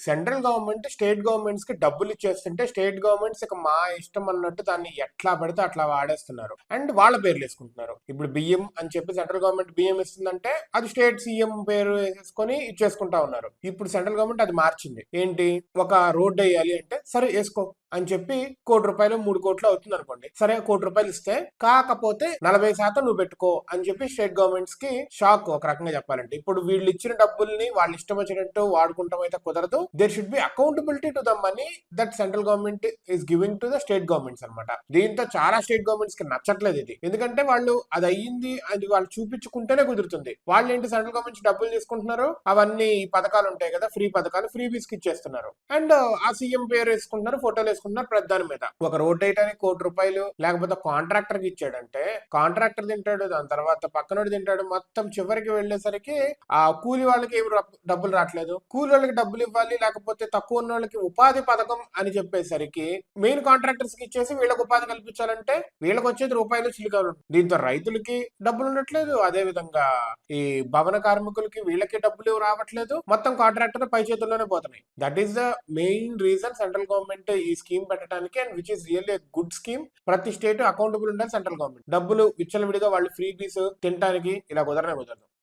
Central government state governments కి డబ్బులు ఇచ్చేస్తుంటే state governments ఇక మా ఇష్టం అన్నట్టు దాన్ని ఎట్లా పడితే అట్లా వాడేస్తున్నారు అండ్ వాళ్ళ పేర్లు వేసుకుంటున్నారు. ఇప్పుడు బియ్యం అని చెప్పి సెంట్రల్ గవర్నమెంట్ బియ్యం ఇస్తుందంటే అది స్టేట్ సీఎం పేరు వేసేసుకొని ఇచ్చేసుకుంటా ఉన్నారు. ఇప్పుడు సెంట్రల్ గవర్నమెంట్ అది మార్చింది. ఏంటి, ఒక రోడ్డు వేయాలి అంటే సరే వేసుకో అని చెప్పి ₹1,00,00,000 3,00,00,000 అవుతుంది అనుకోండి, సరే ₹1,00,00,000 ఇస్తే కాకపోతే 40% నువ్వు పెట్టుకో అని చెప్పి స్టేట్ గవర్నమెంట్స్ కి షాక్ ఒక రకంగా చెప్పాలంటే. ఇప్పుడు వీళ్ళు ఇచ్చిన డబ్బుల్ని వాళ్ళు ఇష్టం వచ్చినట్టు వాడుకుంటాం అయితే కుదరదు. There should be accountability to the money that central government is giving to the state governments అనమాట. దీంతో చాలా స్టేట్ గవర్నమెంట్స్ కి నచ్చట్లేదు ఇది. ఎందుకంటే వాళ్ళు అది అయ్యింది అది వాళ్ళు చూపించుకుంటేనే కుదురుతుంది. వాళ్ళు ఏంటి, సెంట్రల్ గవర్నమెంట్ డబ్బులు తీసుకుంటున్నారు, అవన్నీ పథకాలు ఉంటాయి కదా, ఫ్రీ పథకాలు, ఫ్రీ బీస్ కి ఇచ్చేస్తున్నారు అండ్ ఆ సీఎం పేరు వేసుకుంటున్నారు, ఫోటోలు వేసుకుంటున్నారు. ప్రధాని మీద ఒక రోడ్ వేయడానికి ₹1,00,00,000 లేకపోతే కాంట్రాక్టర్ కి ఇచ్చాడంటే కాంట్రాక్టర్ తింటాడు, దాని తర్వాత పక్కనోడు తింటాడు, మొత్తం చివరికి వెళ్ళేసరికి ఆ కూలి వాళ్ళకి ఏమి డబ్బులు రావట్లేదు. కూలి వాళ్ళకి డబ్బులు ఇవ్వాలి, లేకపోతే తక్కువ ఉన్న వాళ్ళకి ఉపాధి పథకం అని చెప్పేసరికి మెయిన్ కాంట్రాక్టర్స్ కి ఇచ్చేసి వీళ్ళకి ఉపాధి కల్పించాలంటే వీళ్ళకి వచ్చేది రూపాయలు చిలికాలు. దీంతో రైతులకి డబ్బులు ఉండట్లేదు, అదే విధంగా ఈ భవన కార్మికులకి వీళ్ళకి డబ్బులు రావట్లేదు, మొత్తం కాంట్రాక్టర్ పై చేతుల్లోనే పోతున్నాయి. That is the main reason central government ఈ స్కీమ్ పెట్టడానికి, and which is really good scheme. ప్రతి స్టేట్ అకౌంటబుల్ ఉండాలి సెంట్రల్ గవర్నమెంట్. డబ్బులు విచ్చలవిడిగా వాళ్ళు ఫ్రీ బీస్ తినడానికి ఇలా కుదరదు.